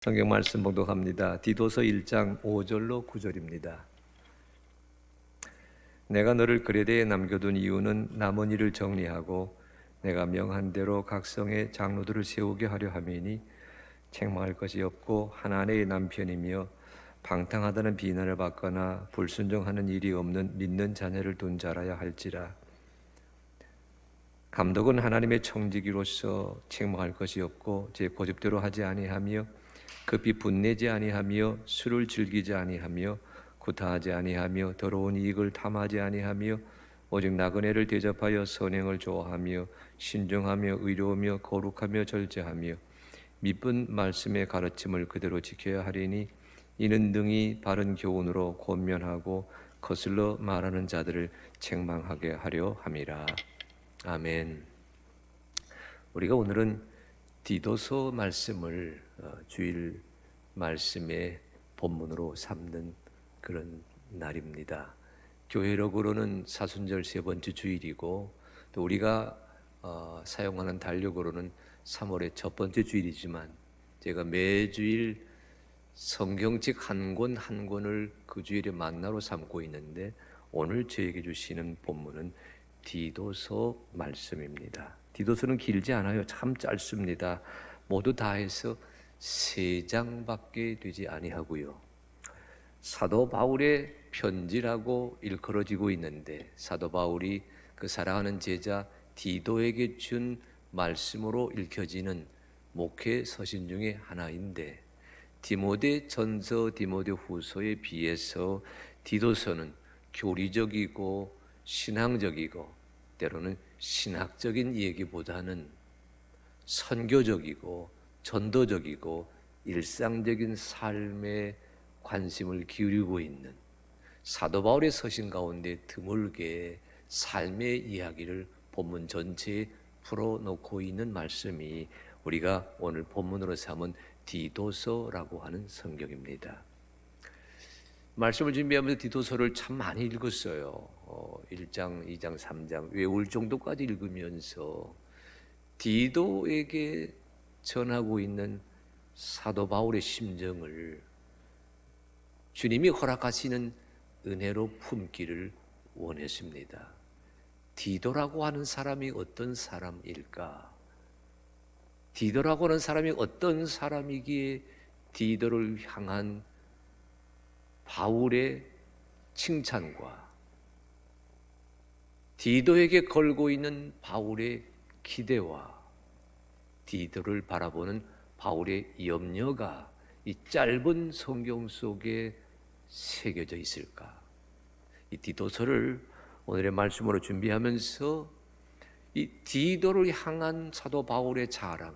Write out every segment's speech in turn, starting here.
성경 말씀 봉독합니다. 디도서 1장 5절로 9절입니다. 내가 너를 그레데에 남겨둔 이유는 남은 일을 정리하고 내가 명한 대로 각 성의 장로들을 세우게 하려 함이니 책망할 것이 없고 하나님의 남편이며 방탕하다는 비난을 받거나 불순종하는 일이 없는 믿는 자녀를 둔 자라야 할지라. 감독은 하나님의 청지기로서 책망할 것이 없고 제 고집대로 하지 아니하며 급히 분내지 아니하며 술을 즐기지 아니하며 구타하지 아니하며 더러운 이익을 탐하지 아니하며 오직 나그네를 대접하여 선행을 좋아하며 신중하며 의로우며 거룩하며 절제하며 미쁜 말씀의 가르침을 그대로 지켜야 하리니 이는 능히 바른 교훈으로 권면하고 거슬러 말하는 자들을 책망하게 하려 함이라. 아멘. 우리가 오늘은 디도서 말씀을 주일 말씀의 본문으로 삼는 그런 날입니다. 교회력으로는 사순절 세 번째 주일이고 또 우리가 사용하는 달력으로는 3월의 첫 번째 주일이지만 제가 매주일 성경책 한 권 한 권을 그 주일의 만나로 삼고 있는데 오늘 저에게 주시는 본문은 디도서 말씀입니다. 디도서는 길지 않아요. 참 짧습니다. 모두 다 해서 3장밖에 되지 아니하고요. 사도 바울의 편지라고 일컬어지고 있는데 사도 바울이 그 사랑하는 제자 디도에게 준 말씀으로 읽혀지는 목회 서신 중에 하나인데 디모데 전서, 디모데 후서에 비해서 디도서는 교리적이고 신앙적이고 때로는 신학적인 얘기보다는 선교적이고 전도적이고 일상적인 삶에 관심을 기울이고 있는 사도 바울의 서신 가운데 드물게 삶의 이야기를 본문 전체에 풀어놓고 있는 말씀이 우리가 오늘 본문으로 삼은 디도서라고 하는 성경입니다. 말씀을 준비하면서 디도서를 참 많이 읽었어요. 1장, 2장, 3장 외울 정도까지 읽으면서 디도에게 전하고 있는 사도 바울의 심정을 주님이 허락하시는 은혜로 품기를 원했습니다. 디도라고 하는 사람이 어떤 사람일까? 디도라고 하는 사람이 어떤 사람이기에 디도를 향한 바울의 칭찬과 디도에게 걸고 있는 바울의 기대와 디도를 바라보는 바울의 염려가 이 짧은 성경 속에 새겨져 있을까? 이 디도서를 오늘의 말씀으로 준비하면서 이 디도를 향한 사도 바울의 자랑,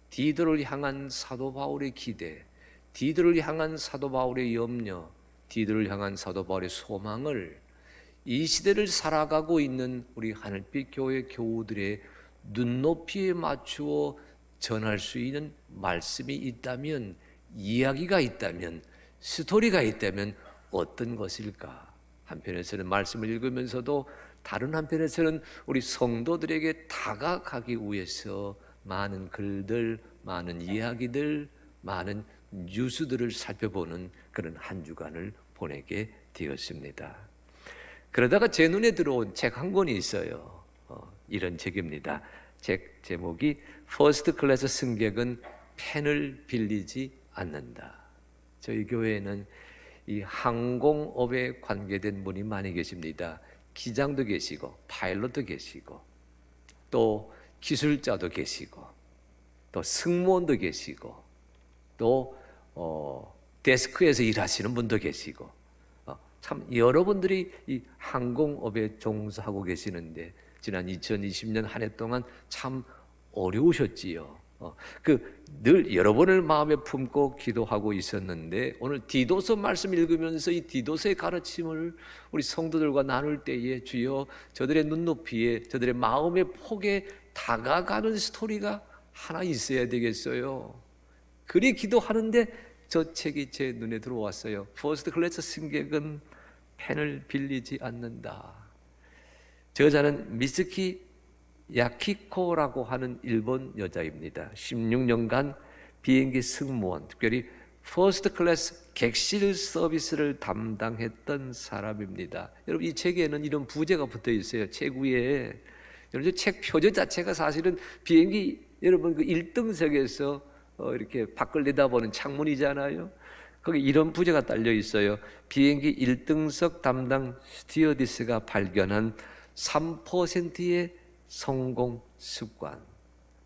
디도를 향한 사도 바울의 기대, 디도를 향한 사도 바울의 염려, 디도를 향한 사도 바울의 소망을 이 시대를 살아가고 있는 우리 하늘빛 교회 교우들의 눈높이에 맞추어 전할 수 있는 말씀이 있다면, 이야기가 있다면, 스토리가 있다면 어떤 것일까? 한편에서는 말씀을 읽으면서도 다른 한편에서는 우리 성도들에게 다가가기 위해서 많은 글들, 많은 이야기들, 많은 뉴스들을 살펴보는 그런 한 주간을 보내게 되었습니다. 그러다가 제 눈에 들어온 책 한 권이 있어요. 이런 책입니다. 책 제목이 퍼스트 클래스 승객은 펜을 빌리지 않는다. 저희 교회에는 이 항공업에 관계된 분이 많이 계십니다. 기장도 계시고 파일럿도 계시고 또 기술자도 계시고 또 승무원도 계시고 또 데스크에서 일하시는 분도 계시고 참 여러분들이 이 항공업에 종사하고 계시는데 지난 2020년 한 해 동안 참 어려우셨지요. 늘 여러분을 마음에 품고 기도하고 있었는데 오늘 디도서 말씀 읽으면서 이 디도서의 가르침을 우리 성도들과 나눌 때에 주여 저들의 눈높이에 저들의 마음의 폭에 다가가는 스토리가 하나 있어야 되겠어요. 그리 기도하는데 저 책이 제 눈에 들어왔어요. 퍼스트 클래스 승객은 펜을 빌리지 않는다. 저자는 미츠키 야키코라고 하는 일본 여자입니다. 16년간 비행기 승무원, 특별히 퍼스트 클래스 객실 서비스를 담당했던 사람입니다. 여러분, 이 책에는 이런 부제가 붙어 있어요. 책 위에. 여러분, 책 표제 자체가 사실은 비행기 여러분 그 1등석에서 이렇게 밖을 내다보는 창문이잖아요. 거기 이런 부제가 딸려 있어요. 비행기 1등석 담당 스튜어디스가 발견한 3%의 성공 습관.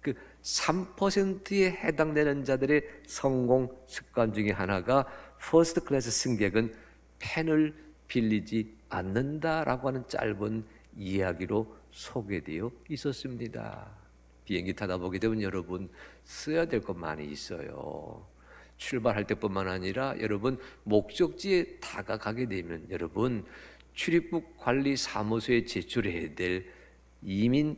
그 3%에 해당되는 자들의 성공 습관 중에 하나가 퍼스트 클래스 승객은 펜을 빌리지 않는다라고 하는 짧은 이야기로 소개되어 있었습니다. 비행기 타다 보게 되면 여러분 써야 될 것 많이 있어요. 출발할 때뿐만 아니라 여러분 목적지에 다가가게 되면 여러분 출입국 관리 사무소에 제출해야 될 이민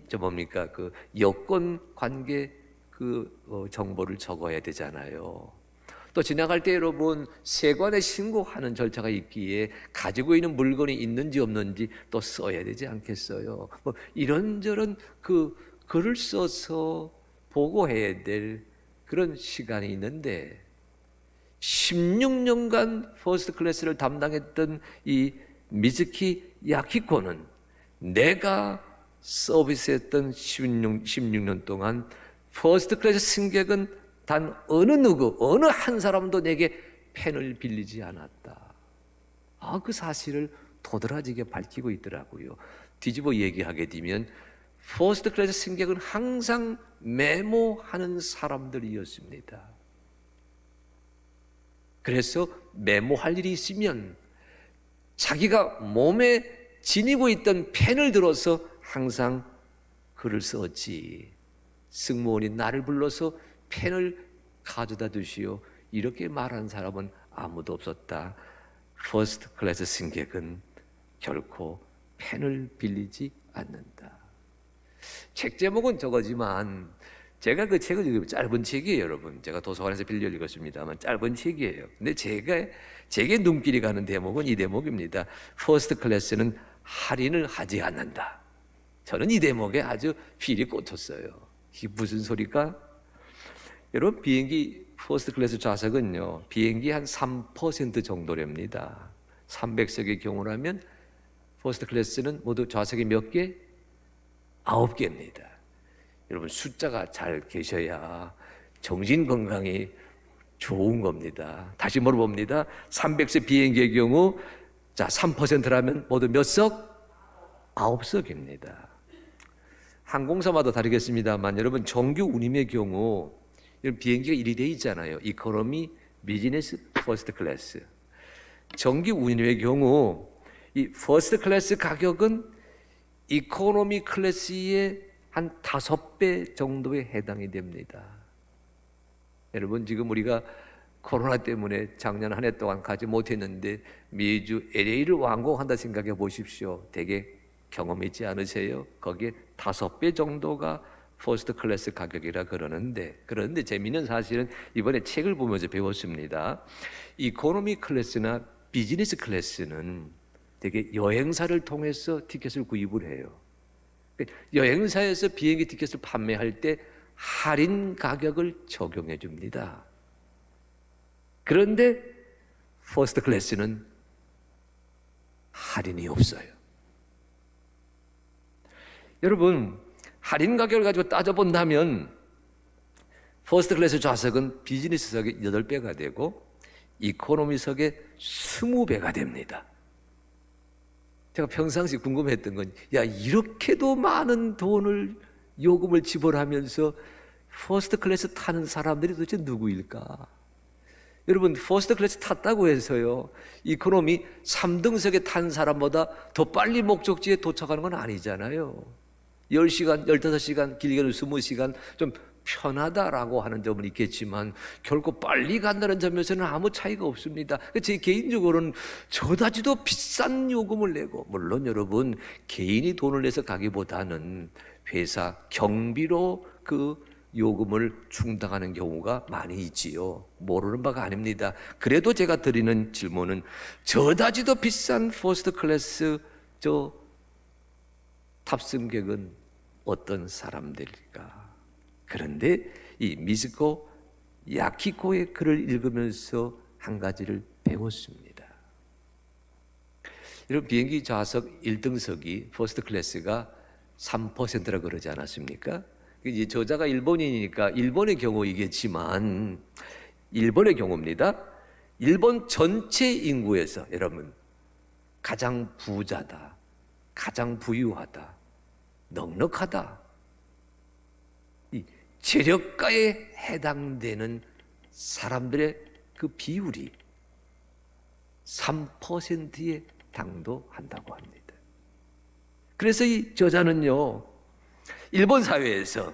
그 여권 관계 정보를 적어야 되잖아요. 또 지나갈 때 여러분 세관에 신고하는 절차가 있기에 가지고 있는 물건이 있는지 없는지 또 써야 되지 않겠어요? 뭐 이런저런 글을 써서 보고해야 될 그런 시간이 있는데 16년간 퍼스트 클래스를 담당했던 이 미즈키 야키코는 내가 서비스했던 16년 동안 퍼스트 클래스 승객은 단 어느 한 사람도 내게 펜을 빌리지 않았다. 그 사실을 도드라지게 밝히고 있더라고요. 뒤집어 얘기하게 되면 퍼스트 클래스 승객은 항상 메모하는 사람들이었습니다. 그래서 메모할 일이 있으면 자기가 몸에 지니고 있던 펜을 들어서 항상 글을 썼지. 승무원이 나를 불러서 펜을 가져다 두시오. 이렇게 말한 사람은 아무도 없었다. 퍼스트 클래스 승객은 결코 펜을 빌리지 않는다. 책 제목은 저거지만 제가 그 책을 읽으면 짧은 책이에요, 여러분. 제가 도서관에서 빌려 읽었습니다만 짧은 책이에요. 근데 제게 눈길이 가는 대목은 이 대목입니다. 퍼스트 클래스는 할인을 하지 않는다. 저는 이 대목에 아주 필이 꽂혔어요. 이게 무슨 소리까? 여러분, 비행기 퍼스트 클래스 좌석은요, 비행기 한 3% 정도랍니다. 300석의 경우라면 퍼스트 클래스는 모두 좌석이 몇 개? 9개입니다. 여러분, 숫자가 잘 계셔야 정신 건강이 좋은 겁니다. 다시 물어봅니다. 300석 비행기의 경우 3%라면 모두 몇 석? 9석입니다. 항공사마다 다르겠습니다만 여러분 정규 운임의 경우 비행기가 이리 돼 있잖아요. 이코노미, 비즈니스, 퍼스트 클래스. 정규 운임의 경우 이 퍼스트 클래스 가격은 이코노미 클래스의 한 5배 정도에 해당이 됩니다. 여러분, 지금 우리가 코로나 때문에 작년 한 해 동안 가지 못했는데 매주 LA를 완공한다 생각해 보십시오. 되게 경험했지 않으세요? 거기에 5배 정도가 퍼스트 클래스 가격이라 그러는데, 그런데 재미있는 사실은 이번에 책을 보면서 배웠습니다. 이코노미 클래스나 비즈니스 클래스는 되게 여행사를 통해서 티켓을 구입을 해요. 여행사에서 비행기 티켓을 판매할 때 할인 가격을 적용해 줍니다. 그런데 퍼스트 클래스는 할인이 없어요. 여러분, 할인 가격을 가지고 따져본다면 퍼스트 클래스 좌석은 비즈니스석의 8배가 되고 이코노미석의 20배가 됩니다. 제가 평상시 궁금했던 건, 이렇게도 많은 돈을 요금을 지불하면서 퍼스트 클래스 타는 사람들이 도대체 누구일까? 여러분, 퍼스트 클래스 탔다고 해서요, 이코노미 3등석에 탄 사람보다 더 빨리 목적지에 도착하는 건 아니잖아요. 10시간, 15시간, 길게는 20시간 좀 편하다라고 하는 점은 있겠지만 결코 빨리 간다는 점에서는 아무 차이가 없습니다. 제 개인적으로는 저다지도 비싼 요금을 내고, 물론 여러분 개인이 돈을 내서 가기보다는 회사 경비로 그 요금을 충당하는 경우가 많이 있지요. 모르는 바가 아닙니다. 그래도 제가 드리는 질문은 저다지도 비싼 퍼스트 클래스 탑승객은 어떤 사람들일까? 그런데 이 야키코의 글을 읽으면서 한 가지를 배웠습니다. 여러분, 비행기 좌석 1등석이 퍼스트 클래스가 3%라 그러지 않았습니까? 이제 저자가 일본인이니까 일본의 경우이겠지만, 일본의 경우입니다. 일본 전체 인구에서 여러분 가장 부자다, 가장 부유하다, 넉넉하다, 이 재력가에 해당되는 사람들의 그 비율이 3%에 당도한다고 합니다. 그래서 이 저자는요, 일본 사회에서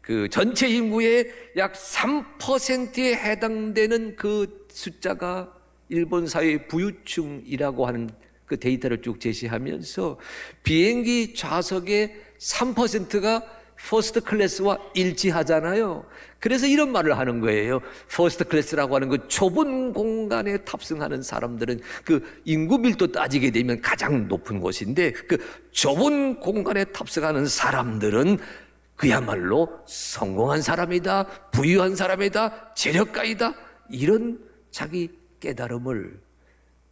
그 전체 인구의 약 3%에 해당되는 그 숫자가 일본 사회의 부유층이라고 하는 그 데이터를 쭉 제시하면서 비행기 좌석의 3%가 퍼스트 클래스와 일치하잖아요. 그래서 이런 말을 하는 거예요. 퍼스트 클래스라고 하는 그 좁은 공간에 탑승하는 사람들은 그 인구 밀도 따지게 되면 가장 높은 곳인데, 그 좁은 공간에 탑승하는 사람들은 그야말로 성공한 사람이다, 부유한 사람이다, 재력가이다, 이런 자기 깨달음을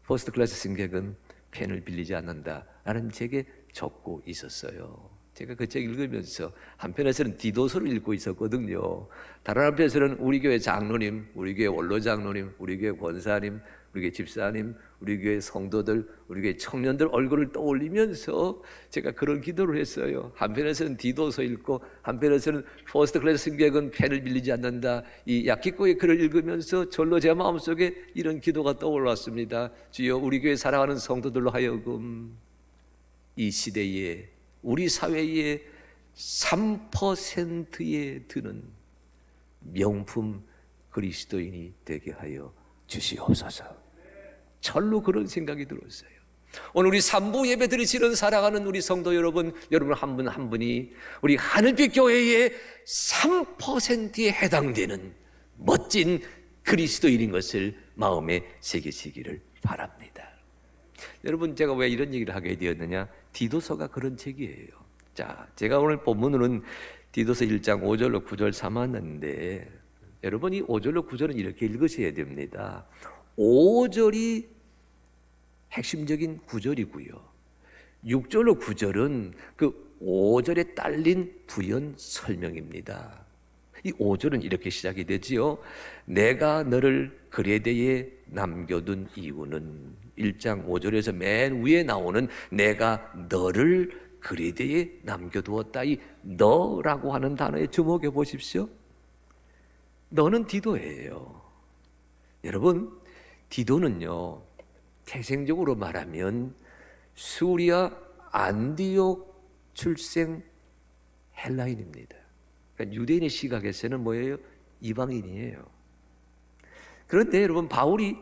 퍼스트 클래스 승객은 펜을 빌리지 않는다라는 책에 적고 있었어요. 제가 그 책 읽으면서 한편에서는 디도서를 읽고 있었거든요. 다른 한편에서는 우리 교회 장로님, 우리 교회 원로 장로님, 우리 교회 권사님, 우리 교회 집사님, 우리 교회 성도들, 우리 교회 청년들 얼굴을 떠올리면서 제가 그런 기도를 했어요. 한편에서는 디도서 읽고, 한편에서는 퍼스트 클래스 승객은 펜을 빌리지 않는다, 이 야키코의 글을 읽으면서 절로 제 마음속에 이런 기도가 떠올랐습니다. 주여, 우리 교회 사랑하는 성도들로 하여금 이 시대에, 우리 사회의 3%에 드는 명품 그리스도인이 되게 하여 주시옵소서. 절로 그런 생각이 들었어요. 오늘 우리 3부 예배 드리시는 사랑하는 우리 성도 여러분, 여러분 한 분 한 분이 우리 하늘빛 교회의 3%에 해당되는 멋진 그리스도인인 것을 마음에 새기시기를 바랍니다. 여러분, 제가 왜 이런 얘기를 하게 되었느냐? 디도서가 그런 책이에요. 자, 제가 오늘 본문으로는 디도서 1장 5절로 9절 삼았는데, 여러분 이 5절로 9절은 이렇게 읽으셔야 됩니다. 5절이 핵심적인 구절이고요, 6절로 9절은 그 5절에 딸린 부연 설명입니다. 이 5절은 이렇게 시작이 되지요. 내가 너를 그레데에 남겨둔 이유는, 1장 5절에서 맨 위에 나오는 내가 너를 그레데에 남겨두었다, 이 너라고 하는 단어에 주목해 보십시오. 너는 디도예요. 여러분, 디도는요, 태생적으로 말하면 수리아 안디옥 출생 헬라인입니다. 그러니까 유대인의 시각에서는 뭐예요? 이방인이에요. 그런데 여러분, 바울이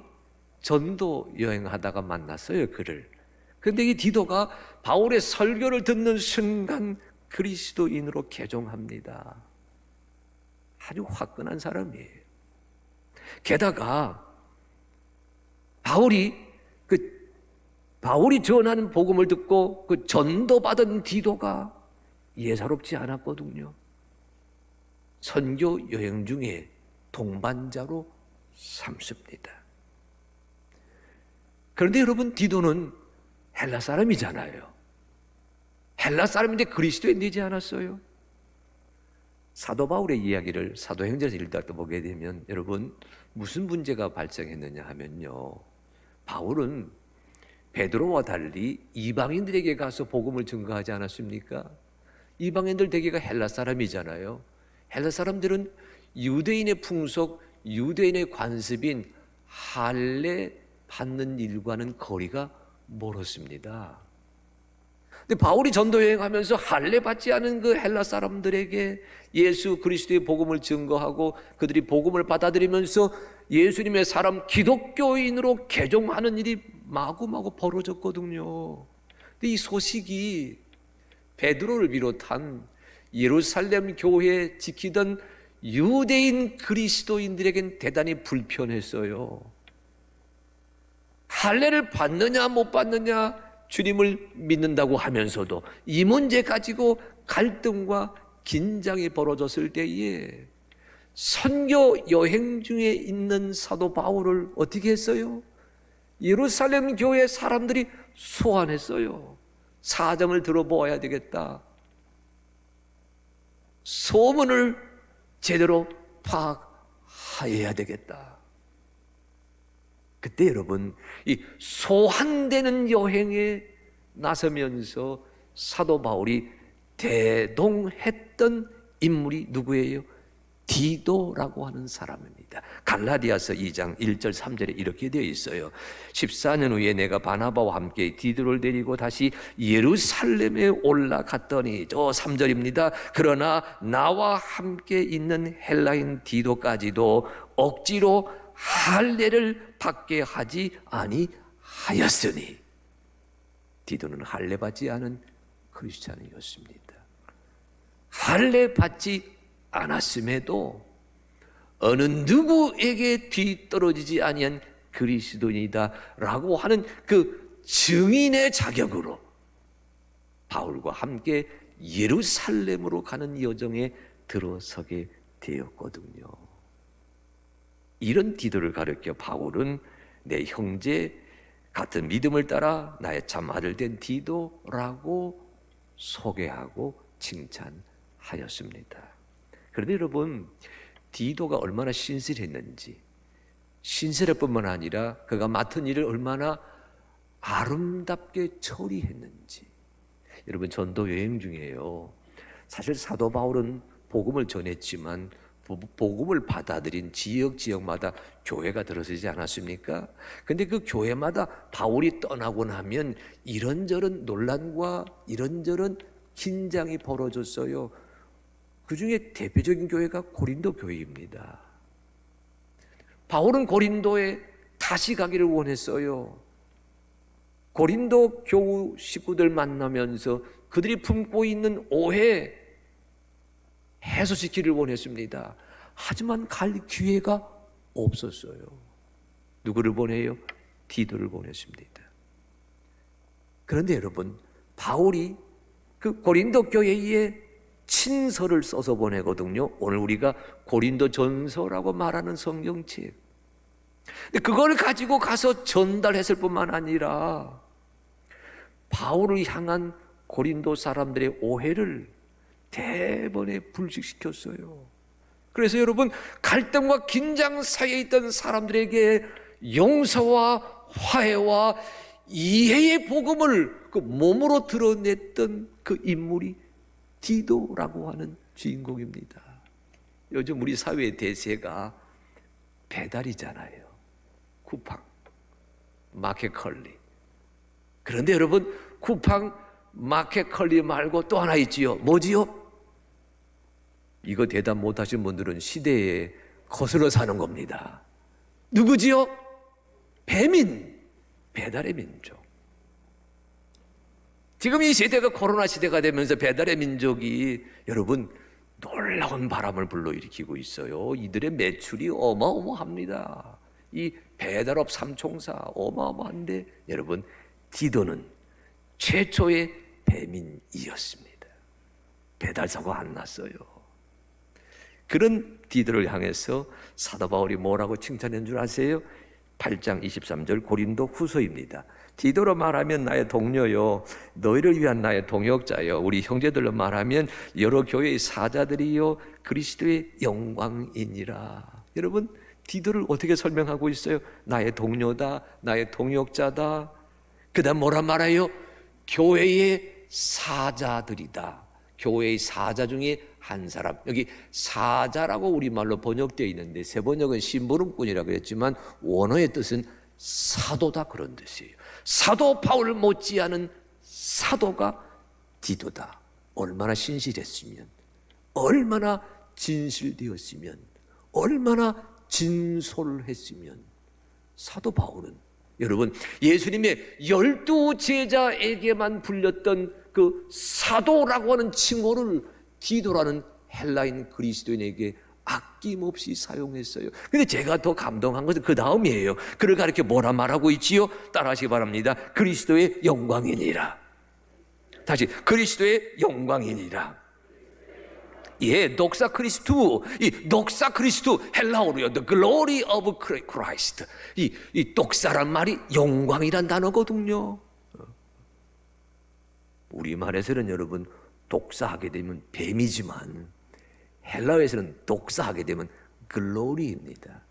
전도 여행하다가 만났어요, 그를. 그런데 이 디도가 바울의 설교를 듣는 순간 그리스도인으로 개종합니다. 아주 화끈한 사람이에요. 게다가 바울이 전하는 복음을 듣고 그 전도받은 디도가 예사롭지 않았거든요. 선교 여행 중에 동반자로 삼습니다. 그런데 여러분, 디도는 헬라 사람이잖아요. 헬라 사람인데 그리스도인 되지 않았어요. 사도 바울의 이야기를 사도행전에서 읽다 보게 되면 여러분, 무슨 문제가 발생했느냐 하면요, 바울은 베드로와 달리 이방인들에게 가서 복음을 증거하지 않았습니까? 이방인들 대개가 헬라 사람이잖아요. 헬라 사람들은 유대인의 풍속, 유대인의 관습인 할례 받는 일과는 거리가 멀었습니다. 근데 바울이 전도 여행하면서 할례 받지 않은 그 헬라 사람들에게 예수 그리스도의 복음을 증거하고 그들이 복음을 받아들이면서 예수님의 사람 기독교인으로 개종하는 일이 마구마구 벌어졌거든요. 근데 이 소식이 베드로를 비롯한 예루살렘 교회에 지키던 유대인 그리스도인들에겐 대단히 불편했어요. 할례를 받느냐 못 받느냐, 주님을 믿는다고 하면서도 이 문제 가지고 갈등과 긴장이 벌어졌을 때에 선교 여행 중에 있는 사도 바울을 어떻게 했어요? 예루살렘 교회 사람들이 소환했어요. 사정을 들어보아야 되겠다. 소문을 제대로 파악해야 되겠다. 그때 여러분, 이 소환되는 여행에 나서면서 사도 바울이 대동했던 인물이 누구예요? 디도라고 하는 사람입니다. 갈라디아서 2장 1절 3절에 이렇게 되어 있어요. 14년 후에 내가 바나바와 함께 디도를 데리고 다시 예루살렘에 올라갔더니, 저 3절입니다. 그러나 나와 함께 있는 헬라인 디도까지도 억지로 할례를 받게 하지 아니하였으니. 디도는 할례 받지 않은 크리스찬이었습니다. 할례 받지 않았음에도 어느 누구에게 뒤떨어지지 아니한 그리스도인이다라고 하는 그 증인의 자격으로 바울과 함께 예루살렘으로 가는 여정에 들어서게 되었거든요. 이런 디도를 가르쳐 바울은 내 형제 같은 믿음을 따라 나의 참 아들 된 디도라고 소개하고 칭찬하였습니다. 그런데 여러분, 디도가 얼마나 신실했는지, 신실할 뿐만 아니라 그가 맡은 일을 얼마나 아름답게 처리했는지. 여러분, 전도 여행 중에요, 사실 사도 바울은 복음을 전했지만 복음을 받아들인 지역마다 교회가 들어서지 않았습니까? 근데 그 교회마다 바울이 떠나고 나면 이런저런 논란과 이런저런 긴장이 벌어졌어요. 그 중에 대표적인 교회가 고린도 교회입니다. 바울은 고린도에 다시 가기를 원했어요. 고린도 교우 식구들 만나면서 그들이 품고 있는 오해 해소시키기를 원했습니다. 하지만 갈 기회가 없었어요. 누구를 보내요? 디도를 보냈습니다. 그런데 여러분, 바울이 그 고린도 교회에 친서를 써서 보내거든요. 오늘 우리가 고린도 전서라고 말하는 성경책. 근데 그걸 가지고 가서 전달했을 뿐만 아니라 바울을 향한 고린도 사람들의 오해를 대번에 불식시켰어요. 그래서 여러분, 갈등과 긴장 사이에 있던 사람들에게 용서와 화해와 이해의 복음을 그 몸으로 드러냈던 그 인물이 디도라고 하는 주인공입니다. 요즘 우리 사회의 대세가 배달이잖아요. 쿠팡, 마켓컬리. 그런데 여러분, 쿠팡, 마켓컬리 말고 또 하나 있지요. 뭐지요? 이거 대답 못하신 분들은 시대에 거슬러 사는 겁니다. 누구지요? 배민, 배달의 민족. 지금 이 시대가 코로나 시대가 되면서 배달의 민족이 여러분 놀라운 바람을 불러일으키고 있어요. 이들의 매출이 어마어마합니다. 이 배달업 삼총사 어마어마한데, 여러분, 디도는 최초의 배민이었습니다. 배달사고 안 났어요. 그런 디도를 향해서 사도 바울이 뭐라고 칭찬한 줄 아세요? 8장 23절 고린도 후서입니다. 디도로 말하면 나의 동료요, 너희를 위한 나의 동역자요, 우리 형제들로 말하면 여러 교회의 사자들이요, 그리스도의 영광이니라. 여러분, 디도를 어떻게 설명하고 있어요? 나의 동료다, 나의 동역자다. 그 다음 뭐라 말해요? 교회의 사자들이다. 교회의 사자 중에 한 사람. 여기 사자라고 우리말로 번역되어 있는데 새 번역은 심부름꾼이라고 그랬지만 원어의 뜻은 사도다, 그런 뜻이에요. 사도 바울 못지않은 사도가 디도다. 얼마나 신실했으면, 얼마나 진실되었으면, 얼마나 진솔했으면. 사도 바울은 여러분, 예수님의 12 제자에게만 불렸던 그 사도라고 하는 칭호를 디도라는 헬라인 그리스도인에게 아낌없이 사용했어요. 근데 제가 더 감동한 것은 그 다음이에요. 그를 가리켜 뭐라 말하고 있지요? 따라하시기 바랍니다. 그리스도의 영광이니라. 다시, 그리스도의 영광이니라. 예, 녹사 크리스투. 이 녹사 크리스투 헬라어로요. The glory of Christ. 이 녹사란 말이 영광이란 단어거든요. 우리말에서는 여러분 독사하게 되면 뱀이지만 헬라어에서는 독사하게 되면 글로리입니다.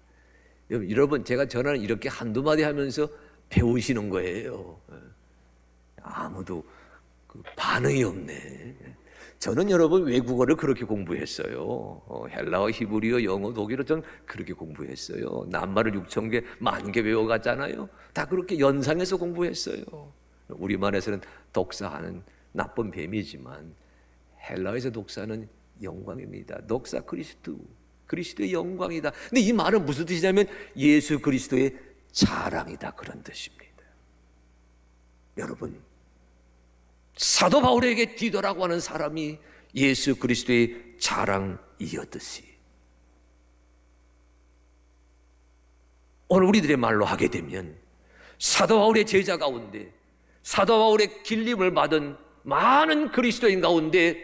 여러분 제가 전화를 이렇게 한두 마디 하면서 배우시는 거예요. 아무도 반응이 없네. 저는 여러분 외국어를 그렇게 공부했어요. 헬라어, 히브리어, 영어, 독일어 전 그렇게 공부했어요. 낱말을 6,000개, 10,000개 외워갔잖아요. 다 그렇게 연상해서 공부했어요. 우리말에서는 독사하는 나쁜 뱀이지만 헬라어에서 독사는 영광입니다. 독사 그리스도, 그리스도의 영광이다. 근데 이 말은 무슨 뜻이냐면 예수 그리스도의 자랑이다, 그런 뜻입니다. 여러분, 사도 바울에게 디도라고 하는 사람이 예수 그리스도의 자랑이었듯이 오늘 우리들의 말로 하게 되면 사도 바울의 제자 가운데, 사도 바울의 길림을 받은 많은 그리스도인 가운데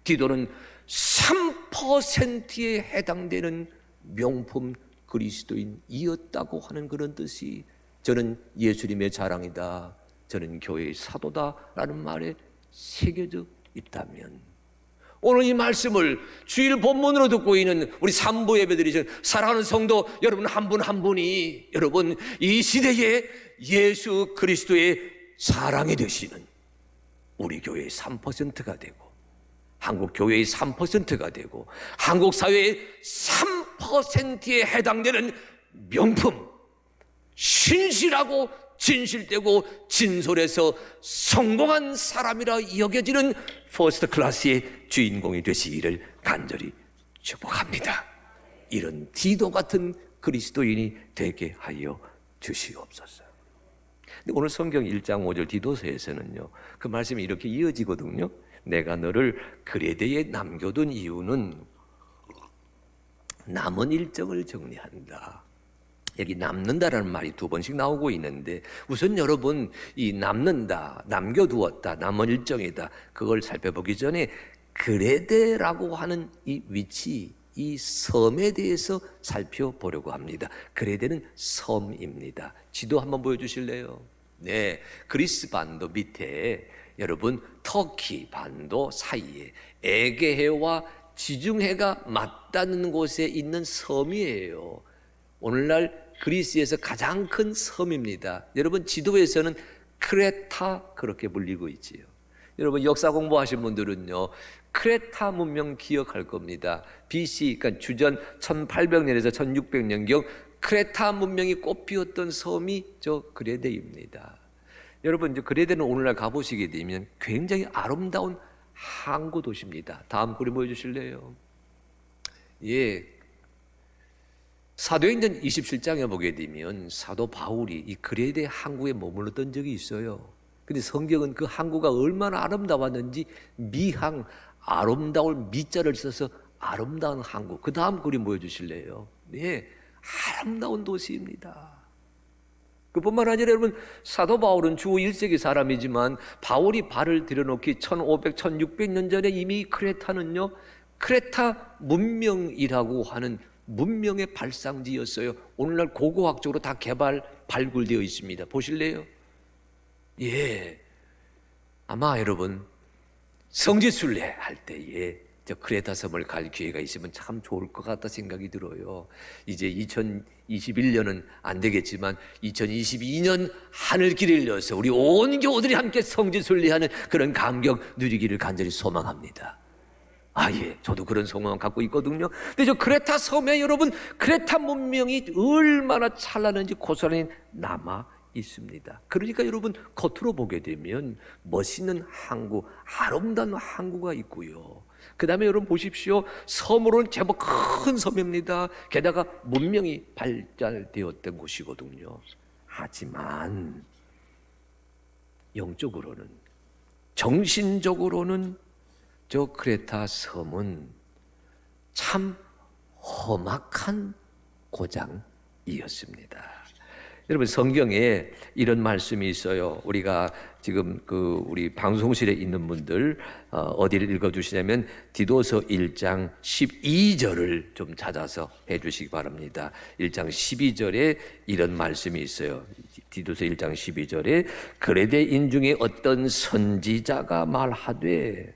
디도는 3%에 해당되는 명품 그리스도인이었다고 하는 그런 뜻이, 저는 예수님의 자랑이다, 저는 교회의 사도다라는 말에 새겨져 있다면, 오늘 이 말씀을 주일 본문으로 듣고 있는 우리 산부 예배드리는 사랑하는 성도 여러분 한 분 한 분이 여러분 이 시대에 예수 그리스도의 사랑이 되시는 우리 교회의 3%가 되고, 한국 교회의 3%가 되고, 한국 사회의 3%에 해당되는 명품, 신실하고 진실되고 진솔해서 성공한 사람이라 여겨지는 퍼스트 클래스의 주인공이 되시기를 간절히 축복합니다. 이런 디도 같은 그리스도인이 되게 하여 주시옵소서. 근데 오늘 성경 1장 5절 디도서에서는요, 그 말씀이 이렇게 이어지거든요. 내가 너를 그레데에 남겨둔 이유는 남은 일정을 정리한다. 여기 남는다라는 말이 2번씩 나오고 있는데, 우선 여러분 이 남는다, 남겨두었다, 남은 일정이다, 그걸 살펴보기 전에 그레데라고 하는 이 위치, 이 섬에 대해서 살펴보려고 합니다. 그레데는 섬입니다. 지도 한번 보여주실래요? 네, 그리스 반도 밑에 여러분 터키 반도 사이에 에게해와 지중해가 맞닿는 곳에 있는 섬이에요. 오늘날 그리스에서 가장 큰 섬입니다. 여러분 지도에서는 크레타 그렇게 불리고 있지요. 여러분 역사 공부하신 분들은요, 크레타 문명 기억할 겁니다. BC, 그러니까 주전 1800년에서 1600년경 크레타 문명이 꽃피웠던 섬이 저 그레데입니다. 여러분 이제 그레데는 오늘날 가보시게 되면 굉장히 아름다운 항구 도시입니다. 다음 그림 보여주실래요? 예. 사도행전 27장에 보게 되면 사도 바울이 이 그레데 항구에 머물렀던 적이 있어요. 근데 성경은 그 항구가 얼마나 아름다웠는지 미항, 아름다울 미자를 써서 아름다운 항구. 그 다음 그림 보여주실래요? 네, 아름다운 도시입니다. 그뿐만 아니라 여러분 사도 바울은 주 1세기 사람이지만 바울이 발을 들여놓기 1500, 1600년 전에 이미 크레타는요, 크레타 문명이라고 하는 문명의 발상지였어요. 오늘날 고고학적으로 다 발굴되어 있습니다. 보실래요? 예, 아마 여러분 성지순례 할 때에 저 크레타 섬을 갈 기회가 있으면 참 좋을 것 같다 생각이 들어요. 이제 2021년은 안 되겠지만 2022년 하늘길을 열어서 우리 온 교우들이 함께 성지순례하는 그런 감격 누리기를 간절히 소망합니다. 아, 예, 저도 그런 소망을 갖고 있거든요. 근데 저 크레타 섬에 여러분 크레타 문명이 얼마나 찬란한지 고스란히 남아 있습니다. 그러니까 여러분 겉으로 보게 되면 멋있는 항구, 아름다운 항구가 있고요. 그 다음에 여러분 보십시오. 섬으로는 제법 큰 섬입니다. 게다가 문명이 발달되었던 곳이거든요. 하지만 영적으로는, 정신적으로는 저 크레타 섬은 참 험악한 고장이었습니다. 여러분 성경에 이런 말씀이 있어요. 우리가 지금 우리 방송실에 있는 분들 어디를 읽어주시냐면 디도서 1장 12절을 좀 찾아서 해주시기 바랍니다. 1장 12절에 이런 말씀이 있어요. 디도서 1장 12절에 그레데인 중에 어떤 선지자가 말하되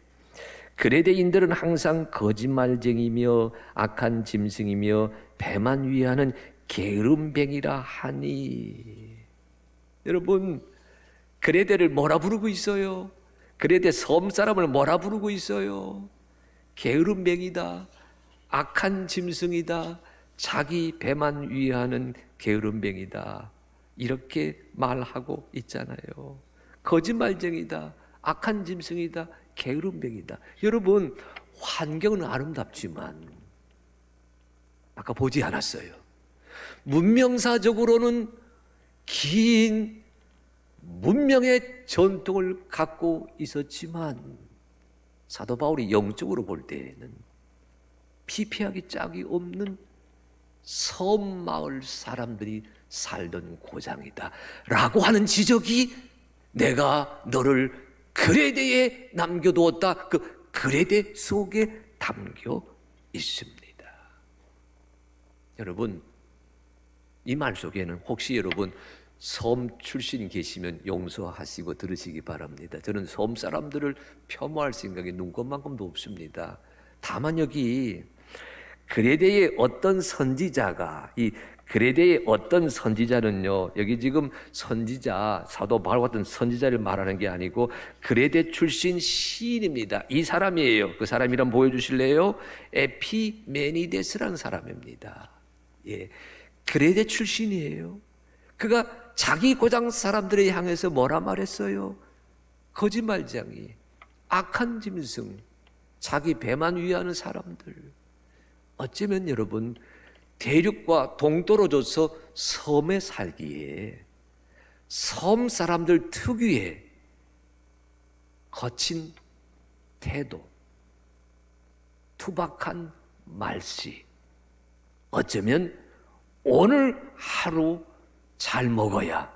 그레데인들은 항상 거짓말쟁이며 악한 짐승이며 배만 위하는 게으름뱅이라 하니. 여러분 그레데를 뭐라 부르고 있어요? 그레데 섬 사람을 뭐라 부르고 있어요? 게으름뱅이다, 악한 짐승이다, 자기 배만 위하는 게으름뱅이다, 이렇게 말하고 있잖아요. 거짓말쟁이다, 악한 짐승이다, 게으름뱅이다. 여러분 환경은 아름답지만 아까 보지 않았어요. 문명사적으로는 긴 문명의 전통을 갖고 있었지만 사도 바울이 영적으로 볼 때에는 피폐하기 짝이 없는 섬 마을 사람들이 살던 고장이다 라고 하는 지적이 내가 너를 그레데에 남겨두었다, 그 그레데 속에 담겨 있습니다. 여러분 이 말 속에는 혹시 여러분 섬 출신 계시면 용서하시고 들으시기 바랍니다. 저는 섬 사람들을 폄하할 생각이 눈꼽만큼도 없습니다. 다만 여기 그레데의 어떤 선지자가, 이 그레데의 어떤 선지자는요, 여기 지금 선지자, 사도 바울 같은 선지자를 말하는 게 아니고 그레데 출신 시인입니다. 이 사람이에요. 그 사람 이름 보여주실래요? 에피메니데스라는 사람입니다. 예, 그레데 출신이에요. 그가 자기 고장 사람들을 향해서 뭐라 말했어요? 거짓말쟁이, 악한 짐승, 자기 배만 위하는 사람들. 어쩌면 여러분 대륙과 동떨어져서 섬에 살기에 섬 사람들 특유의 거친 태도, 투박한 말씨, 어쩌면 오늘 하루 잘 먹어야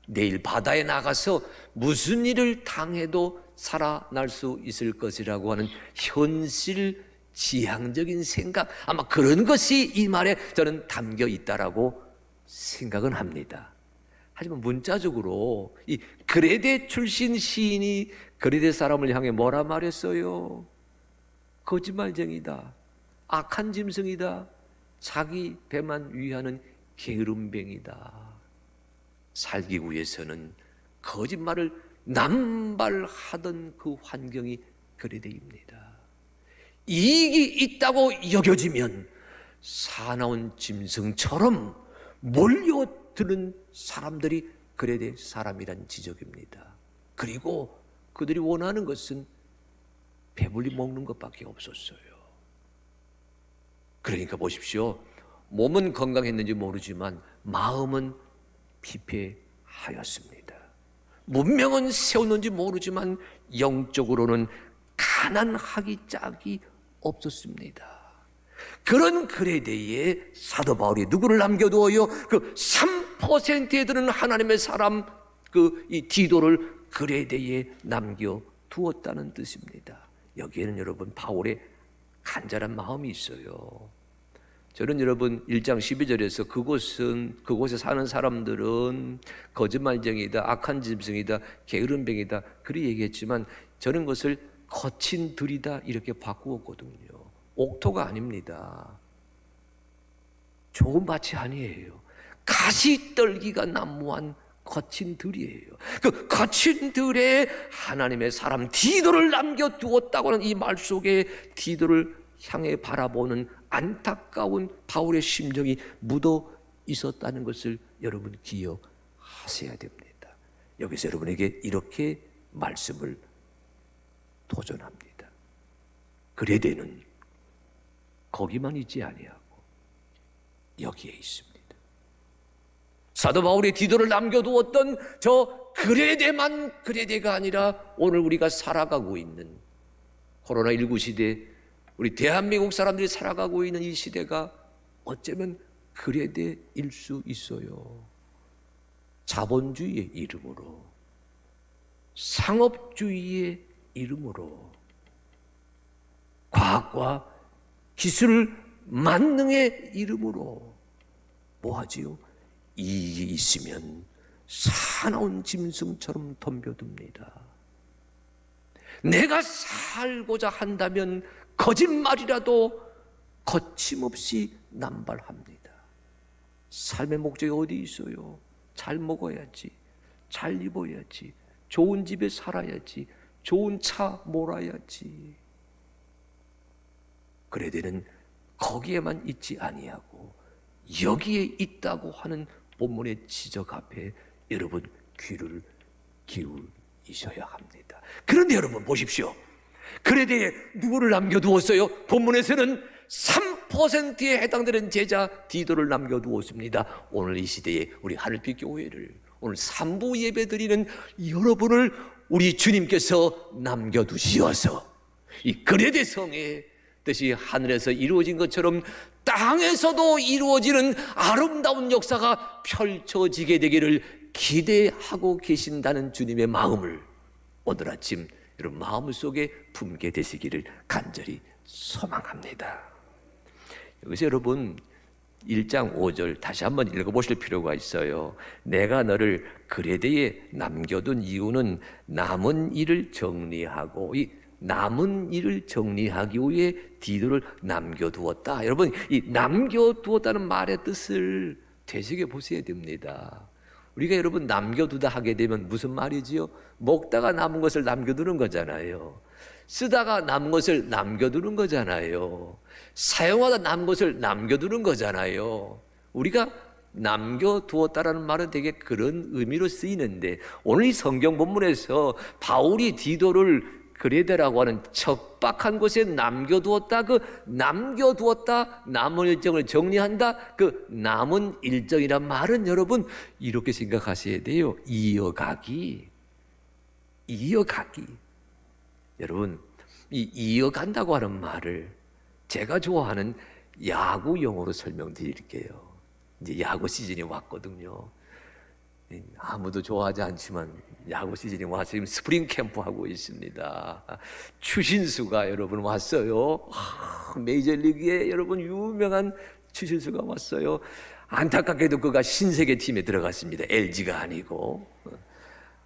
내일 바다에 나가서 무슨 일을 당해도 살아날 수 있을 것이라고 하는 현실 지향적인 생각, 아마 그런 것이 이 말에 저는 담겨 있다라고 생각은 합니다. 하지만 문자적으로 이 그레데 출신 시인이 그레데 사람을 향해 뭐라 말했어요? 거짓말쟁이다, 악한 짐승이다, 자기 배만 위하는 게으름뱅이다. 살기 위해서는 거짓말을 남발하던 그 환경이 그레데입니다. 이익이 있다고 여겨지면 사나운 짐승처럼 몰려드는 사람들이 그레데 사람이란 지적입니다. 그리고 그들이 원하는 것은 배불리 먹는 것밖에 없었어요. 그러니까 보십시오. 몸은 건강했는지 모르지만 마음은 피폐하였습니다. 문명은 세웠는지 모르지만 영적으로는 가난하기 짝이 없었습니다. 그런 그레데에 사도 바울이 누구를 남겨두어요? 그 3%에 드는 하나님의 사람, 이 디도를 그레데에 남겨두었다는 뜻입니다. 여기에는 여러분 바울의 간절한 마음이 있어요. 저는 여러분 1장 12절에서 그곳에 사는 사람들은 거짓말쟁이다, 악한 짐승이다, 게으름뱅이다 그리 얘기했지만 저는 그것을 거친 들이다 이렇게 바꾸었거든요. 옥토가 아닙니다. 좋은 밭이 아니에요. 가시떨기가 난무한 거친 들이에요. 그 거친 들에 하나님의 사람 디도를 남겨두었다고 하는 이 말 속에 디도를 향해 바라보는 안타까운 바울의 심정이 묻어 있었다는 것을 여러분 기억하셔야 됩니다. 여기서 여러분에게 이렇게 말씀을 도전합니다. 그레데는 거기만 있지 아니하고 여기에 있습니다. 사도 바울이 디도를 남겨두었던 저 그레데만 그레데가 아니라 오늘 우리가 살아가고 있는 코로나19 시대, 우리 대한민국 사람들이 살아가고 있는 이 시대가 어쩌면 그레데일 수 있어요. 자본주의의 이름으로, 상업주의의 이름으로, 과학과 기술 만능의 이름으로 뭐 하지요? 이익이 있으면 사나운 짐승처럼 덤벼듭니다. 내가 살고자 한다면 거짓말이라도 거침없이 남발합니다. 삶의 목적이 어디 있어요? 잘 먹어야지, 잘 입어야지, 좋은 집에 살아야지, 좋은 차 몰아야지. 그래야 되는 거기에만 있지 아니하고 여기에 있다고 하는 본문의 지적 앞에 여러분 귀를 기울이셔야 합니다. 그런데 여러분 보십시오. 그레데에 누구를 남겨두었어요? 본문에서는 3%에 해당되는 제자 디도를 남겨두었습니다. 오늘 이 시대에 우리 하늘빛 교회를, 오늘 3부 예배 드리는 여러분을 우리 주님께서 남겨두시어서 이 그레데 성의 뜻이 하늘에서 이루어진 것처럼 땅에서도 이루어지는 아름다운 역사가 펼쳐지게 되기를 기대하고 계신다는 주님의 마음을 오늘 아침 여러분 마음속에 품게 되시기를 간절히 소망합니다. 여기서 여러분 1장 5절 다시 한번 읽어보실 필요가 있어요. 내가 너를 그레데에 남겨둔 이유는 남은 일을 정리하고, 이 남은 일을 정리하기 위해 디도를 남겨두었다. 여러분 이 남겨두었다는 말의 뜻을 되새겨 보셔야 됩니다. 우리가 여러분 남겨두다 하게 되면 무슨 말이지요? 먹다가 남은 것을 남겨두는 거잖아요. 쓰다가 남은 것을 남겨두는 거잖아요. 사용하다 남은 것을 남겨두는 거잖아요. 우리가 남겨두었다라는 말은 되게 그런 의미로 쓰이는데, 오늘 이 성경 본문에서 바울이 디도를 그레데라고 하는 척박한 곳에 남겨두었다, 그 남겨두었다, 남은 일정을 정리한다, 그 남은 일정이란 말은 여러분 이렇게 생각하셔야 돼요. 이어가기. 여러분 이 이어간다고 하는 말을 제가 좋아하는 야구 용어로 설명드릴게요. 이제 야구 시즌이 왔거든요. 아무도 좋아하지 않지만 야구 시즌이 와서 지금 스프링 캠프 하고 있습니다. 추신수가 여러분 왔어요. 메이저리그에 여러분 유명한 추신수가 왔어요. 안타깝게도 그가 신세계 팀에 들어갔습니다. LG가 아니고.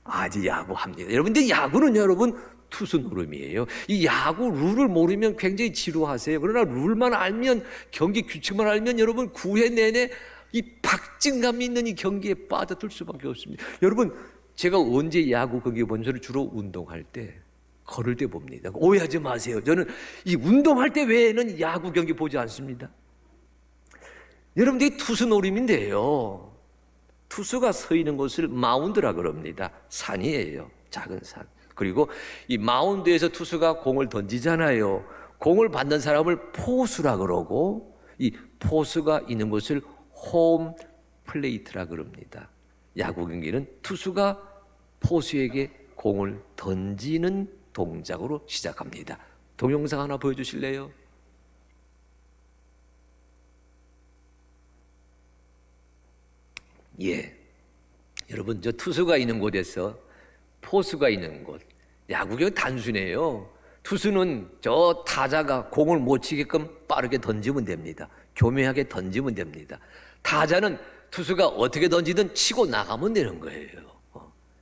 아직 야구합니다. 여러분, 근데 야구는 여러분 투수 노름이에요. 이 야구 룰을 모르면 굉장히 지루하세요. 그러나 룰만 알면, 경기 규칙만 알면 여러분 9회 내내 이 박진감 있는 이 경기에 빠져들 수밖에 없습니다. 여러분, 제가 언제 야구 경기 본서를 주로 운동할 때, 걸을 때 봅니다. 오해하지 마세요. 저는 이 운동할 때 외에는 야구 경기 보지 않습니다. 여러분들이 투수 노림인데요. 투수가 서 있는 곳을 마운드라 그럽니다. 산이에요. 작은 산. 그리고 이 마운드에서 투수가 공을 던지잖아요. 공을 받는 사람을 포수라 그러고, 이 포수가 있는 곳을 홈 플레이트라 그럽니다. 야구 경기는 투수가 포수에게 공을 던지는 동작으로 시작합니다. 동영상 하나 보여주실래요? 예, 여러분 저 투수가 있는 곳에서 포수가 있는 곳, 야구경은 단순해요. 투수는 저 타자가 공을 못 치게끔 빠르게 던지면 됩니다. 교묘하게 던지면 됩니다. 타자는 투수가 어떻게 던지든 치고 나가면 되는 거예요.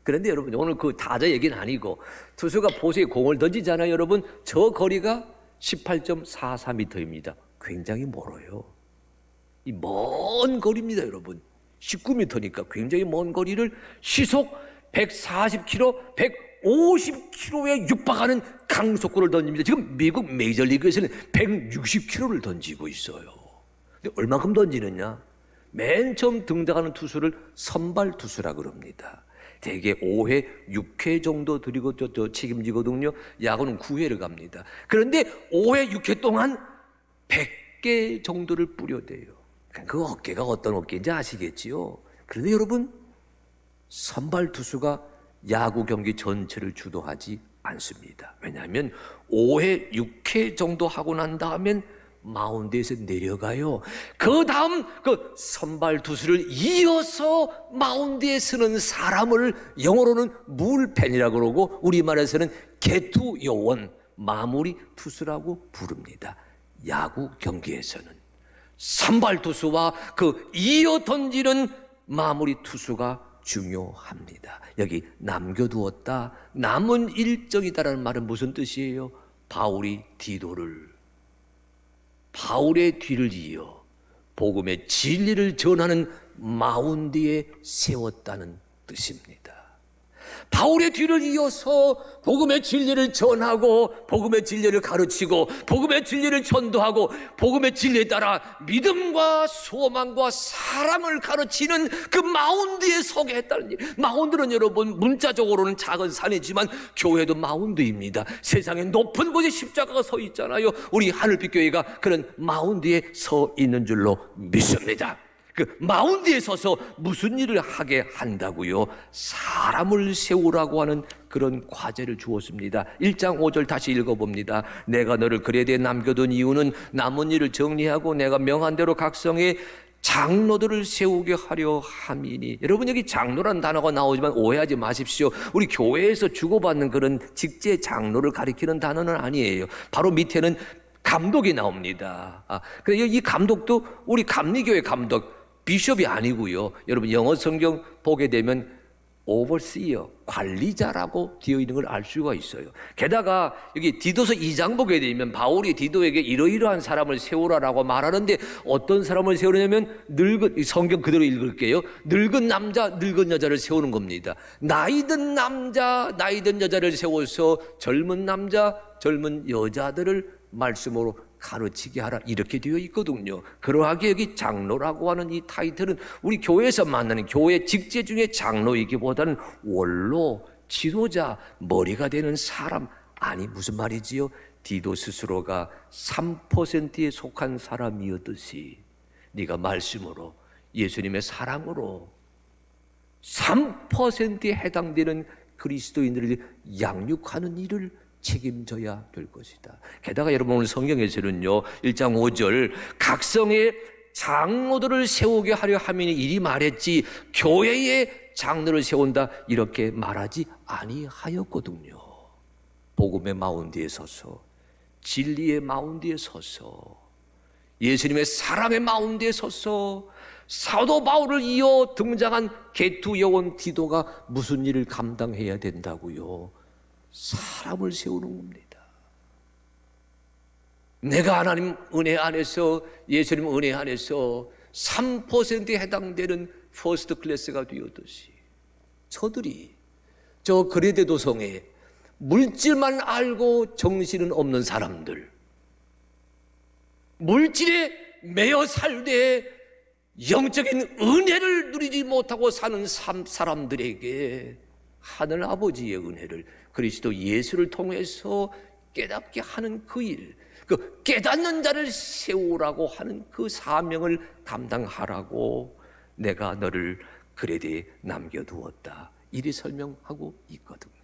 그런데 여러분 오늘 그 타자 얘기는 아니고, 투수가 포수에 공을 던지잖아요. 여러분 저 거리가 18.44m입니다. 굉장히 멀어요. 이 먼 거리입니다. 여러분 19m니까 굉장히 먼 거리를 시속 140km, 150km에 육박하는 강속구를 던집니다. 지금 미국 메이저리그에서는 160km를 던지고 있어요. 근데 얼만큼 던지느냐? 맨 처음 등장하는 투수를 선발 투수라 그럽니다. 대개 5회, 6회 정도 드리고 책임지거든요. 야구는 9회를 갑니다. 그런데 5회, 6회 동안 100개 정도를 뿌려대요. 그 어깨가 어떤 어깨인지 아시겠지요? 그런데 여러분, 선발 투수가 야구 경기 전체를 주도하지 않습니다. 왜냐하면 5회, 6회 정도 하고 난 다음엔 마운드에서 내려가요. 그 다음 그 선발 투수를 이어서 마운드에 서는 사람을 영어로는 물펜이라고 그러고 우리말에서는 개투 요원, 마무리 투수라고 부릅니다. 야구 경기에서는 선발 투수와 그 이어 던지는 마무리 투수가 중요합니다. 여기 남겨두었다, 남은 일정이다라는 말은 무슨 뜻이에요? 바울의 뒤를 이어 복음의 진리를 전하는 마운드에 세웠다는 뜻입니다. 바울의 뒤를 이어서 복음의 진리를 전하고 복음의 진리를 가르치고 복음의 진리를 전도하고 복음의 진리에 따라 믿음과 소망과 사랑을 가르치는 그 마운드에 서게 했다는 일. 마운드는 여러분 문자적으로는 작은 산이지만 교회도 마운드입니다. 세상에 높은 곳에 십자가가 서 있잖아요. 우리 하늘빛 교회가 그런 마운드에 서 있는 줄로 믿습니다. 그 마운드에 서서 무슨 일을 하게 한다고요? 사람을 세우라고 하는 그런 과제를 주었습니다. 1장 5절 다시 읽어봅니다. 내가 너를 그레데에 남겨둔 이유는 남은 일을 정리하고 내가 명한 대로 각성에 장로들을 세우게 하려 함이니. 여러분 여기 장로란 단어가 나오지만 오해하지 마십시오. 우리 교회에서 주고받는 그런 직제 장로를 가리키는 단어는 아니에요. 바로 밑에는 감독이 나옵니다. 그래서 이 감독도 우리 감리교회 감독 비숍이 아니고요. 여러분 영어 성경 보게 되면 overseer, 관리자라고 되어 있는 걸 알 수가 있어요. 게다가 여기 디도서 2장 보게 되면 바울이 디도에게 이러이러한 사람을 세우라라고 말하는데 어떤 사람을 세우냐면 성경 그대로 읽을게요. 늙은 남자, 늙은 여자를 세우는 겁니다. 나이든 남자, 나이든 여자를 세워서 젊은 남자, 젊은 여자들을 말씀으로 가르치게 하라 이렇게 되어 있거든요. 그러하게 여기 장로라고 하는 이 타이틀은 우리 교회에서 만나는 교회 직제 중에 장로이기보다는 원로, 지도자, 머리가 되는 사람. 아니 무슨 말이지요? 디도 스스로가 3%에 속한 사람이었듯이 네가 말씀으로 예수님의 사랑으로 3%에 해당되는 그리스도인들을 양육하는 일을 책임져야 될 것이다. 게다가 여러분 오늘 성경에서는요 1장 5절 각성의 장로들을 세우게 하려 함이니 이리 말했지 교회에 장로를 세운다 이렇게 말하지 아니하였거든요. 복음의 마운드에 서서 진리의 마운드에 서서 예수님의 사랑의 마운드에 서서 사도 바울을 이어 등장한 개투 여원 디도가 무슨 일을 감당해야 된다고요? 사람을 세우는 겁니다. 내가 하나님 은혜 안에서 예수님 은혜 안에서 3%에 해당되는 퍼스트 클래스가 되었듯이 저들이 저 그레데 도성에 물질만 알고 정신은 없는 사람들, 물질에 매여 살되 영적인 은혜를 누리지 못하고 사는 사람들에게 하늘 아버지의 은혜를 그리스도 예수를 통해서 깨닫게 하는 그 일, 그 깨닫는 자를 세우라고 하는 그 사명을 감당하라고 내가 너를 그레데에 남겨두었다. 이리 설명하고 있거든요.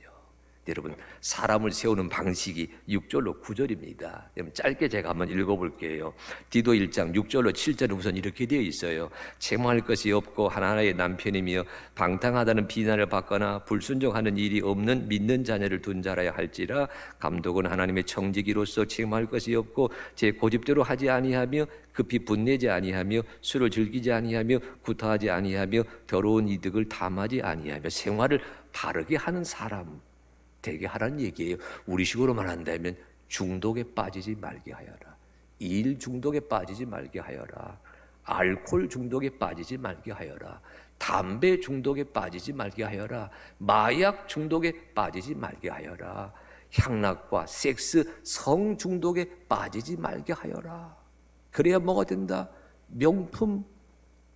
여러분 사람을 세우는 방식이 6절로 9절입니다. 여러분 짧게 제가 한번 읽어볼게요. 디도 1장 6절로 7절은 우선 이렇게 되어 있어요. 책망할 것이 없고 하나하나의 남편이며 방탕하다는 비난을 받거나 불순종하는 일이 없는 믿는 자녀를 둔 자라야 할지라 감독은 하나님의 청지기로서 책망할 것이 없고 제 고집대로 하지 아니하며 급히 분내지 아니하며 술을 즐기지 아니하며 구타하지 아니하며 더러운 이득을 탐하지 아니하며 생활을 바르게 하는 사람 되게 하라는 얘기예요. 우리식으로 말한다면 중독에 빠지지 말게 하여라. 일 중독에 빠지지 말게 하여라. 알코올 중독에 빠지지 말게 하여라. 담배 중독에 빠지지 말게 하여라. 마약 중독에 빠지지 말게 하여라. 향락과 섹스, 성 중독에 빠지지 말게 하여라. 그래야 뭐가 된다? 명품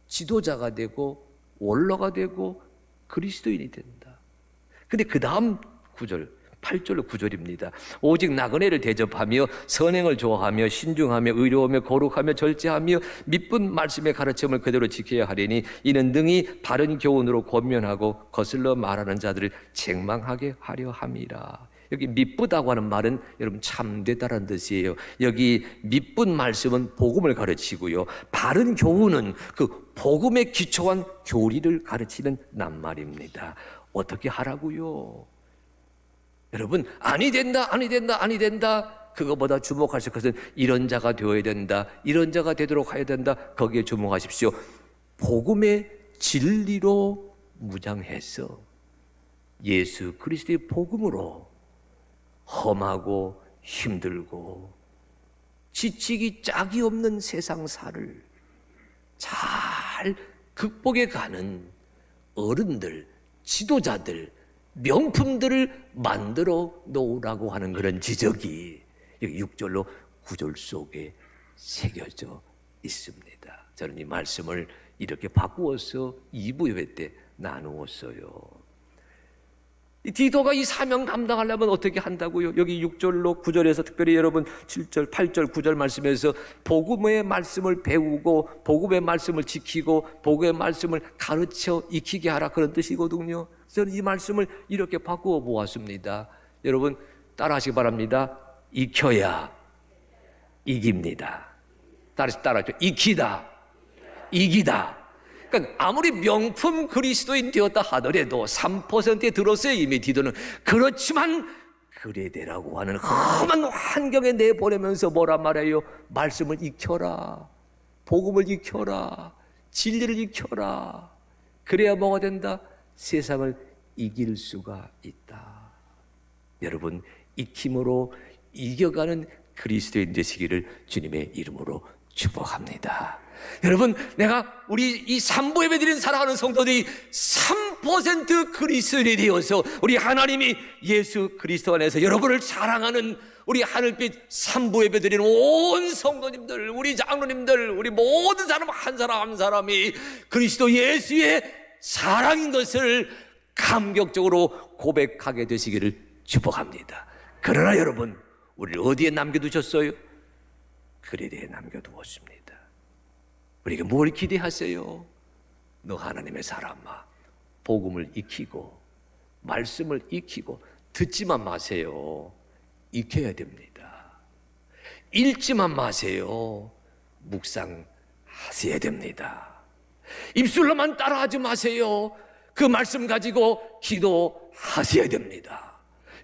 지도자가 되고 원로가 되고 그리스도인이 된다. 근데 그 다음 9절, 8절로 9절입니다. 오직 나그네를 대접하며 선행을 좋아하며 신중하며 의로우며 거룩하며 절제하며 믿은 말씀의 가르침을 그대로 지켜야 하리니 이는 능히 바른 교훈으로 권면하고 거슬러 말하는 자들을 책망하게 하려 함이라. 여기 미쁘다고 하는 말은 여러분 참되다라는 뜻이에요. 여기 미쁜 말씀은 복음을 가르치고요, 바른 교훈은 그 복음에 기초한 교리를 가르치는 낱말입니다. 어떻게 하라고요? 여러분, 아니 된다, 아니 된다, 아니 된다. 그거보다 주목하실 것은 이런 자가 되어야 된다, 이런 자가 되도록 해야 된다. 거기에 주목하십시오. 복음의 진리로 무장해서 예수 그리스도의 복음으로 험하고 힘들고 지치기 짝이 없는 세상사를 잘 극복해 가는 어른들, 지도자들, 명품들을 만들어 놓으라고 하는 그런 지적이 6절로 9절 속에 새겨져 있습니다. 저는 이 말씀을 이렇게 바꾸어서 2부 예배 때 나누었어요. 이 디도가 이 사명 감당하려면 어떻게 한다고요? 여기 6절로 9절에서 특별히 여러분 7절, 8절, 9절 말씀에서 복음의 말씀을 배우고 복음의 말씀을 지키고 복음의 말씀을 가르쳐 익히게 하라, 그런 뜻이거든요. 저는 이 말씀을 이렇게 바꾸어 보았습니다. 여러분 따라하시기 바랍니다. 익혀야 이깁니다. 따라하죠. 익히다, 이기다. 그러니까 아무리 명품 그리스도인 되었다 하더라도 3%에 들었어요, 이미 디도는. 그렇지만 그레데라고 하는 험한 환경에 내보내면서 뭐란 말이에요? 말씀을 익혀라, 복음을 익혀라, 진리를 익혀라. 그래야 뭐가 된다? 세상을 이길 수가 있다. 여러분, 익힘으로 이겨가는 그리스도인 되시기를 주님의 이름으로 축복합니다. 여러분, 우리 이 3부 예배 드리는 사랑하는 성도들이 3% 그리스도인이 되어서 우리 하나님이 예수 그리스도 안에서 여러분을 사랑하는 우리 하늘빛 3부 예배 드리는 온 성도님들, 우리 장로님들, 우리 모든 사람 한 사람 한 사람이 그리스도 예수의 사랑인 것을 감격적으로 고백하게 되시기를 축복합니다. 그러나 여러분, 우리를 어디에 남겨두셨어요? 그레데에 남겨두었습니다. 우리에게 뭘 기대하세요? 너 하나님의 사람아, 복음을 익히고 말씀을 익히고 듣지만 마세요. 익혀야 됩니다. 읽지만 마세요. 묵상하셔야 됩니다. 입술로만 따라하지 마세요. 그 말씀 가지고 기도하셔야 됩니다.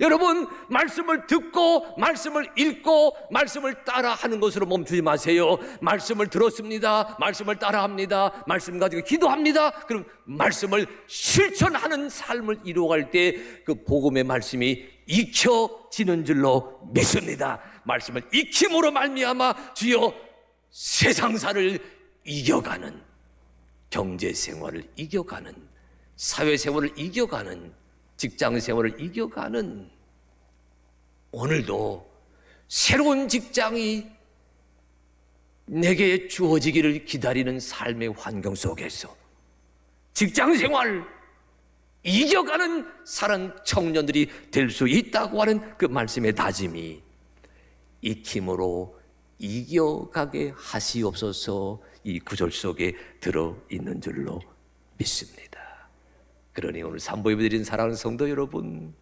여러분, 말씀을 듣고 말씀을 읽고 말씀을 따라하는 것으로 멈추지 마세요. 말씀을 들었습니다, 말씀을 따라합니다, 말씀 가지고 기도합니다. 그럼 말씀을 실천하는 삶을 이루어갈 때 그 복음의 말씀이 익혀지는 줄로 믿습니다. 말씀을 익힘으로 말미암아 주여 세상사를 이겨가는, 경제생활을 이겨가는, 사회생활을 이겨가는, 직장생활을 이겨가는, 오늘도 새로운 직장이 내게 주어지기를 기다리는 삶의 환경 속에서 직장생활 이겨가는 사랑 청년들이 될 수 있다고 하는 그 말씀의 다짐이 익힘으로 이겨가게 하시옵소서, 이 구절 속에 들어있는 줄로 믿습니다. 그러니 오늘 3부 예배 드리는 사랑하는 성도 여러분,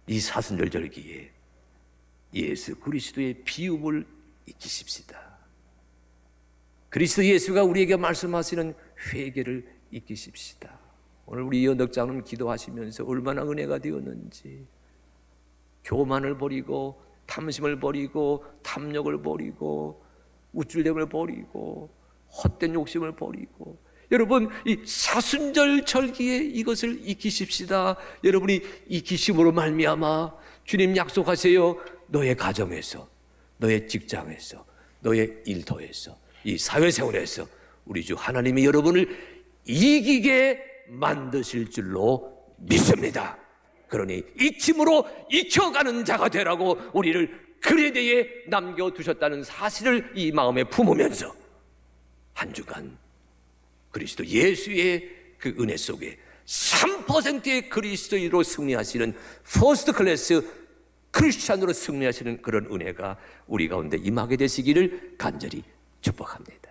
이 사순절절기에 예수 그리스도의 비움을 익히십시다. 그리스도 예수가 우리에게 말씀하시는 회개를 익히십시다. 오늘 우리 연덕장은 기도하시면서 얼마나 은혜가 되었는지, 교만을 버리고 탐심을 버리고 탐욕을 버리고 우쭐됨을 버리고 헛된 욕심을 버리고, 여러분 이 사순절 절기에 이것을 익히십시다. 여러분이 익히심으로 말미암아 주님 약속하세요. 너의 가정에서, 너의 직장에서, 너의 일터에서, 이 사회생활에서 우리 주 하나님이 여러분을 이기게 만드실 줄로 믿습니다. 그러니 익힘으로 익혀가는 자가 되라고 우리를 그레데에 남겨두셨다는 사실을 이 마음에 품으면서 한 주간 그리스도 예수의 그 은혜 속에 3%의 그리스도인으로 승리하시는 퍼스트 클래스 크리스찬으로 승리하시는 그런 은혜가 우리 가운데 임하게 되시기를 간절히 축복합니다.